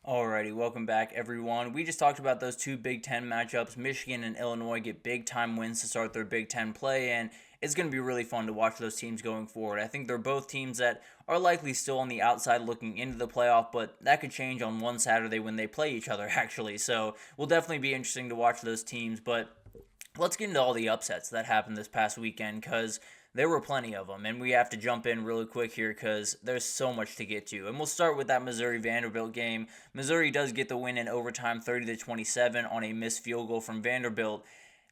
Alrighty, welcome back everyone. We just talked about those two Big Ten matchups. Michigan and Illinois get big time wins to start their Big Ten play, and it's going to be really fun to watch those teams going forward. I think they're both teams that are likely still on the outside looking into the playoff, but that could change on one Saturday when they play each other, actually. So, will definitely be interesting to watch those teams, but let's get into all the upsets that happened this past weekend because there were plenty of them, and we have to jump in really quick here because there's so much to get to. And we'll start with that Missouri Vanderbilt game. Missouri does get the win in overtime, 30-27, on a missed field goal from Vanderbilt.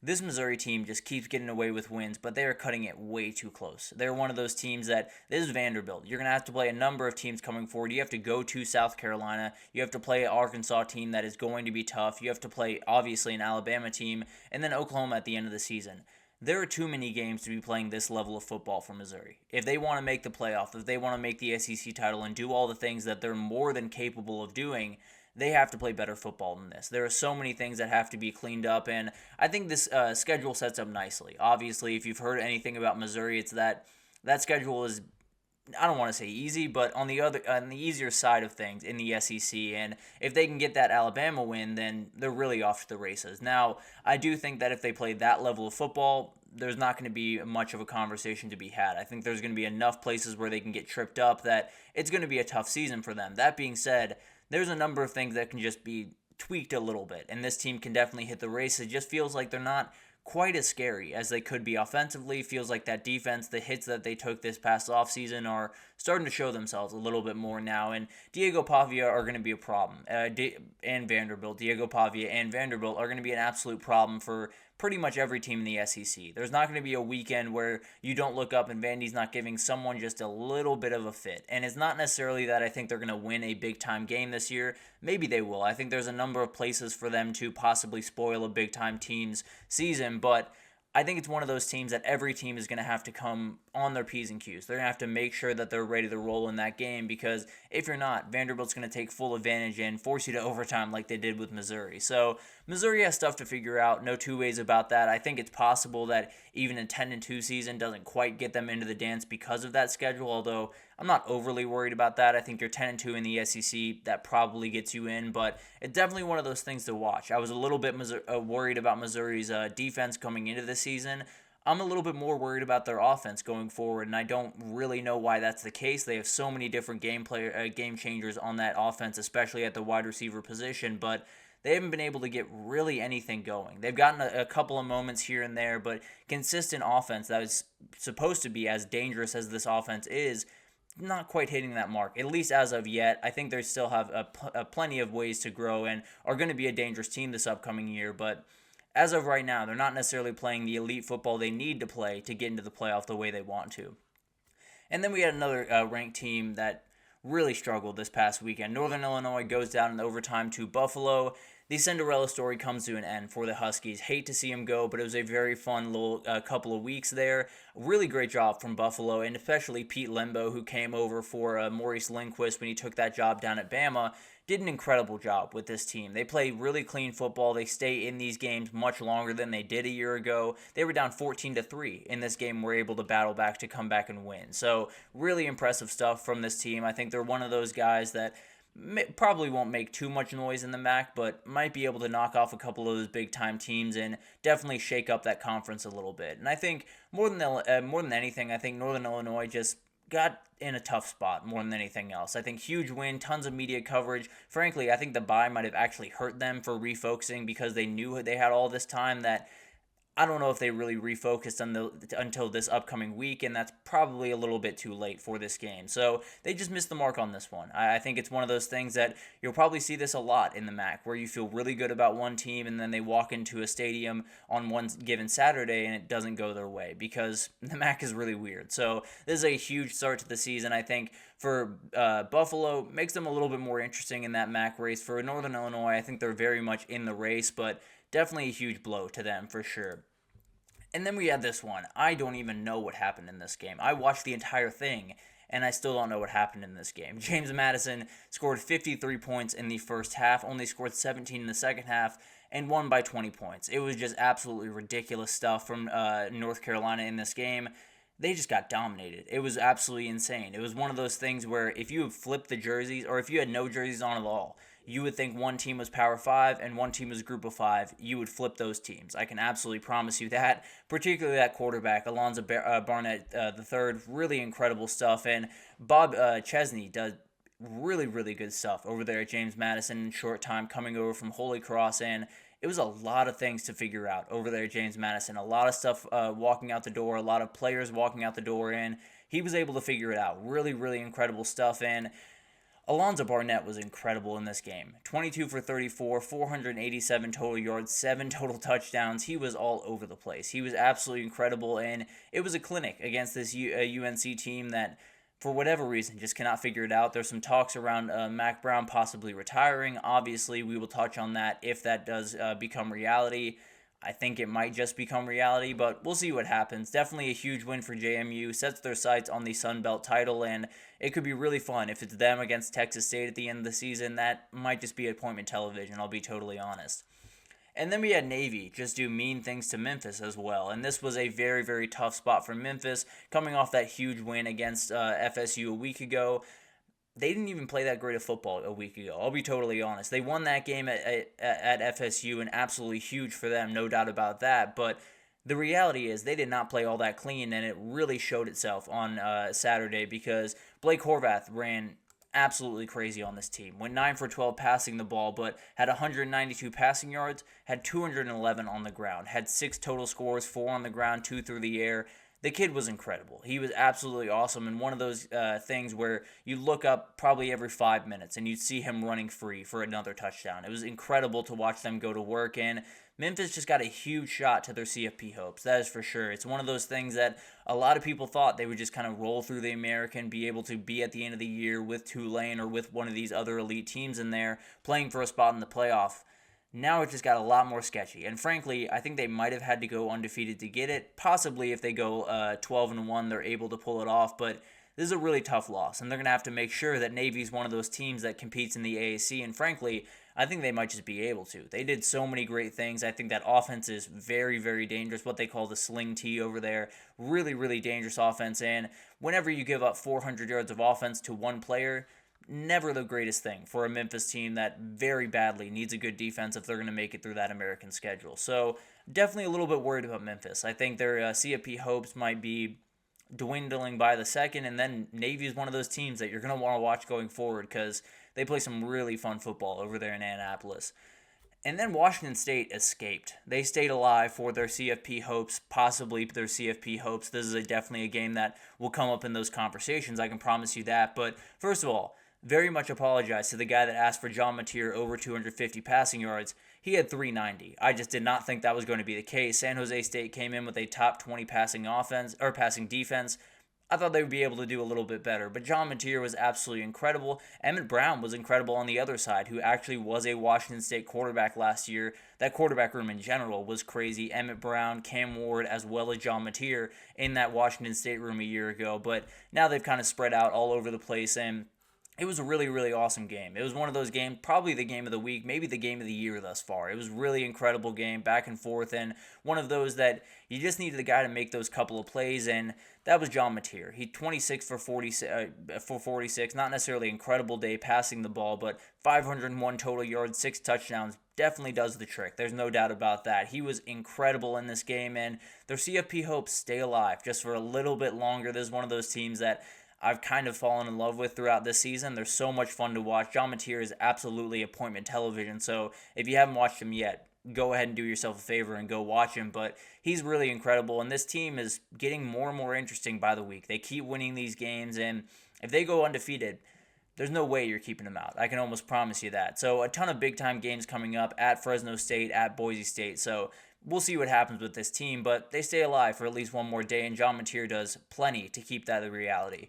This Missouri team just keeps getting away with wins, but they are cutting it way too close. They're one of those teams that, this is Vanderbilt. You're going to have to play a number of teams coming forward. You have to go to South Carolina. You have to play an Arkansas team that is going to be tough. You have to play, obviously, an Alabama team, and then Oklahoma at the end of the season. There are too many games to be playing this level of football for Missouri. If they want to make the playoff, if they want to make the SEC title and do all the things that they're more than capable of doing, they have to play better football than this. There are so many things that have to be cleaned up, and I think this schedule sets up nicely. Obviously, if you've heard anything about Missouri, it's that schedule is, I don't want to say easy, but on the easier side of things in the SEC. And if they can get that Alabama win, then they're really off to the races. Now, I do think that if they play that level of football, there's not going to be much of a conversation to be had. I think there's going to be enough places where they can get tripped up that it's going to be a tough season for them. That being said, there's a number of things that can just be tweaked a little bit, and this team can definitely hit the race. It just feels like they're not quite as scary as they could be offensively. Feels like that defense, the hits that they took this past offseason are starting to show themselves a little bit more now. And Diego Pavia are going to be a problem. And Vanderbilt. Diego Pavia and Vanderbilt are going to be an absolute problem for pretty much every team in the SEC. There's not going to be a weekend where you don't look up and Vandy's not giving someone just a little bit of a fit. And it's not necessarily that I think they're going to win a big time game this year. Maybe they will. I think there's a number of places for them to possibly spoil a big time team's season, but I think it's one of those teams that every team is going to have to come on their P's and Q's. They're going to have to make sure that they're ready to roll in that game because if you're not, Vanderbilt's going to take full advantage and force you to overtime like they did with Missouri. So Missouri has stuff to figure out. No two ways about that. I think it's possible that even a 10-2 season doesn't quite get them into the dance because of that schedule, although I'm not overly worried about that. I think you're 10-2 in the SEC. That probably gets you in, but it's definitely one of those things to watch. I was a little bit worried about Missouri's defense coming into this season. I'm a little bit more worried about their offense going forward, and I don't really know why that's the case. They have so many different game changers on that offense, especially at the wide receiver position, but they haven't been able to get really anything going. They've gotten a couple of moments here and there, but consistent offense that is supposed to be as dangerous as this offense is, not quite hitting that mark, at least as of yet. I think they still have plenty of ways to grow and are going to be a dangerous team this upcoming year, but as of right now, they're not necessarily playing the elite football they need to play to get into the playoff the way they want to. And then we had another ranked team that really struggled this past weekend. Northern Illinois goes down in overtime to Buffalo. The Cinderella story comes to an end for the Huskies. Hate to see him go, but it was a very fun little couple of weeks there. Really great job from Buffalo, and especially Pete Lembo, who came over for Maurice Lindquist when he took that job down at Bama. Did an incredible job with this team. They play really clean football. They stay in these games much longer than they did a year ago. They were down 14-3 in this game. Were able to battle back to come back and win. So really impressive stuff from this team. I think they're one of those guys that probably won't make too much noise in the MAC, but might be able to knock off a couple of those big-time teams and definitely shake up that conference a little bit. And I think more than anything, I think Northern Illinois just got in a tough spot more than anything else. I think huge win, tons of media coverage. Frankly, I think the bye might have actually hurt them for refocusing because they knew they had all this time that I don't know if they really refocused until this upcoming week, and that's probably a little bit too late for this game. So they just missed the mark on this one. I think it's one of those things that you'll probably see this a lot in the MAC, where you feel really good about one team, and then they walk into a stadium on one given Saturday, and it doesn't go their way, because the MAC is really weird. So this is a huge start to the season, I think, for Buffalo. Makes them a little bit more interesting in that MAC race. For Northern Illinois, I think they're very much in the race, but definitely a huge blow to them for sure. And then we had this one. I don't even know what happened in this game. I watched the entire thing, and I still don't know what happened in this game. James Madison scored 53 points in the first half, only scored 17 in the second half, and won by 20 points. It was just absolutely ridiculous stuff from North Carolina in this game. They just got dominated. It was absolutely insane. It was one of those things where if you flipped the jerseys, or if you had no jerseys on at all, you would think one team was Power 5 and one team was Group of 5. You would flip those teams. I can absolutely promise you that, particularly that quarterback, Alonzo Barnett the third, really incredible stuff. And Bob Chesney does really, really good stuff over there at James Madison in short time, coming over from Holy Cross. And it was a lot of things to figure out over there at James Madison. A lot of stuff walking out the door, a lot of players walking out the door, and he was able to figure it out. Really, really incredible stuff. And Alonzo Barnett was incredible in this game. 22 for 34, 487 total yards, 7 total touchdowns. He was all over the place. He was absolutely incredible, and it was a clinic against this UNC team that, for whatever reason, just cannot figure it out. There's some talks around Mac Brown possibly retiring. Obviously, we will touch on that if that does become reality. I think it might just become reality, but we'll see what happens. Definitely a huge win for JMU. Sets their sights on the Sun Belt title, and it could be really fun. If it's them against Texas State at the end of the season, that might just be appointment television, I'll be totally honest. And then we had Navy just do mean things to Memphis as well. And this was a very, very tough spot for Memphis, coming off that huge win against FSU a week ago. They didn't even play that great of football a week ago. I'll be totally honest. They won that game at FSU, and absolutely huge for them, no doubt about that. But the reality is they did not play all that clean, and it really showed itself on Saturday because Blake Horvath ran absolutely crazy on this team. Went 9 for 12 passing the ball, but had 192 passing yards, had 211 on the ground, had 6 total scores, 4 on the ground, 2 through the air. The kid was incredible. He was absolutely awesome, and one of those things where you look up probably every 5 minutes and you'd see him running free for another touchdown. It was incredible to watch them go to work, and Memphis just got a huge shot to their CFP hopes. That is for sure. It's one of those things that a lot of people thought they would just kind of roll through the American, be able to be at the end of the year with Tulane or with one of these other elite teams in there playing for a spot in the playoff. Now it just got a lot more sketchy, and frankly, I think they might have had to go undefeated to get it. Possibly if they go 12-1, they're able to pull it off, but this is a really tough loss, and they're going to have to make sure that Navy's one of those teams that competes in the AAC, and frankly, I think they might just be able to. They did so many great things. I think that offense is very, very dangerous, what they call the sling T over there. Really, really dangerous offense, and whenever you give up 400 yards of offense to one player, never the greatest thing for a Memphis team that very badly needs a good defense if they're going to make it through that American schedule. So definitely a little bit worried about Memphis. I think their CFP hopes might be dwindling by the second, and then Navy is one of those teams that you're going to want to watch going forward because they play some really fun football over there in Annapolis. And then Washington State escaped. They stayed alive for their CFP hopes, possibly their CFP hopes. This is definitely a game that will come up in those conversations, I can promise you that. But first of all, very much apologize to the guy that asked for John Mateer over 250 passing yards. He had 390. I just did not think that was going to be the case. San Jose State came in with a top 20 passing offense or passing defense. I thought they would be able to do a little bit better, but John Mateer was absolutely incredible. Emmett Brown was incredible on the other side, who actually was a Washington State quarterback last year. That quarterback room in general was crazy. Emmett Brown, Cam Ward, as well as John Mateer in that Washington State room a year ago, but now they've kind of spread out all over the place, and it was a really, really awesome game. It was one of those games, probably the game of the week, maybe the game of the year thus far. It was a really incredible game, back and forth, and one of those that you just needed the guy to make those couple of plays, and that was John Mateer. He 26 for 46, not necessarily an incredible day passing the ball, but 501 total yards, 6 touchdowns, definitely does the trick. There's no doubt about that. He was incredible in this game, and their CFP hopes stay alive just for a little bit longer. This is one of those teams that I've kind of fallen in love with throughout this season. They're so much fun to watch. John Mateer is absolutely appointment television, so if you haven't watched him yet, go ahead and do yourself a favor and go watch him, but he's really incredible, and this team is getting more and more interesting by the week. They keep winning these games, and if they go undefeated, there's no way you're keeping them out. I can almost promise you that. So a ton of big-time games coming up at Fresno State, at Boise State, so we'll see what happens with this team, but they stay alive for at least one more day, and John Mateer does plenty to keep that a reality.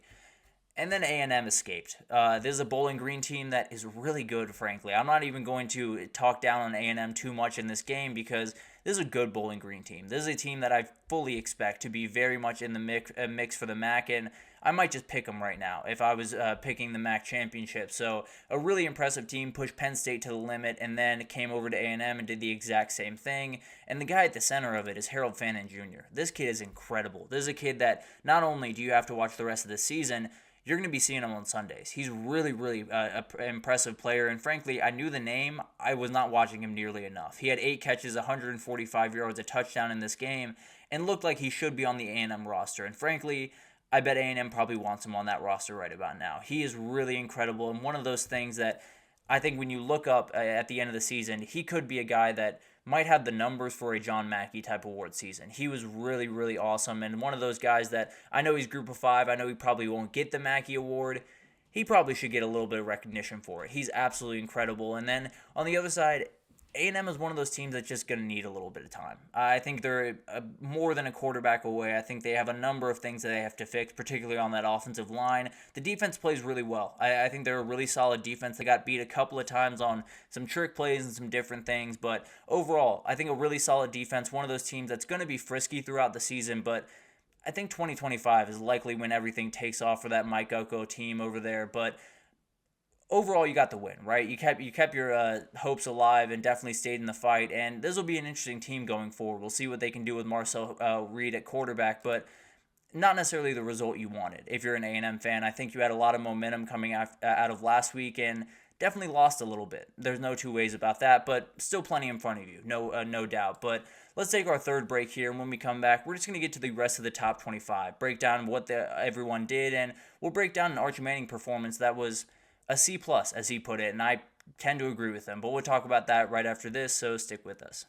And then A&M escaped. This is a Bowling Green team that is really good, frankly. I'm not even going to talk down on A&M too much in this game because this is a good Bowling Green team. This is a team that I fully expect to be very much in the mix for the MAC, and I might just pick them right now if I was picking the MAC championship. So a really impressive team, pushed Penn State to the limit, and then came over to A&M and did the exact same thing. And the guy at the center of it is Harold Fannin Jr. This kid is incredible. This is a kid that not only do you have to watch the rest of the season, you're going to be seeing him on Sundays. He's really, really an impressive player. And frankly, I knew the name. I was not watching him nearly enough. He had 8 catches, 145 yards, a touchdown in this game, and looked like he should be on the A&M roster. And frankly, I bet A&M probably wants him on that roster right about now. He is really incredible, and one of those things that I think when you look up at the end of the season, he could be a guy that might have the numbers for a John Mackey type award season. He was really, really awesome, and one of those guys that I know he's group of 5. I know he probably won't get the Mackey award. He probably should get a little bit of recognition for it. He's absolutely incredible. And then on the other side, A&M is one of those teams that's just going to need a little bit of time. I think they're more than a quarterback away. I think they have a number of things that they have to fix, particularly on that offensive line. The defense plays really well. I think they're a really solid defense. They got beat a couple of times on some trick plays and some different things, but overall, I think a really solid defense, one of those teams that's going to be frisky throughout the season, but I think 2025 is likely when everything takes off for that Mike Elko team over there, but overall, you got the win, right? You kept your hopes alive and definitely stayed in the fight. And this will be an interesting team going forward. We'll see what they can do with Marcel Reed at quarterback, but not necessarily the result you wanted. If you're an A&M fan, I think you had a lot of momentum coming out of last week and definitely lost a little bit. There's no two ways about that, but still plenty in front of you, no doubt. But let's take our third break here, and when we come back, we're just going to get to the rest of the top 25, break down what everyone did, and we'll break down an Archie Manning performance that was a C+, as he put it, and I tend to agree with him. But we'll talk about that right after this, so stick with us.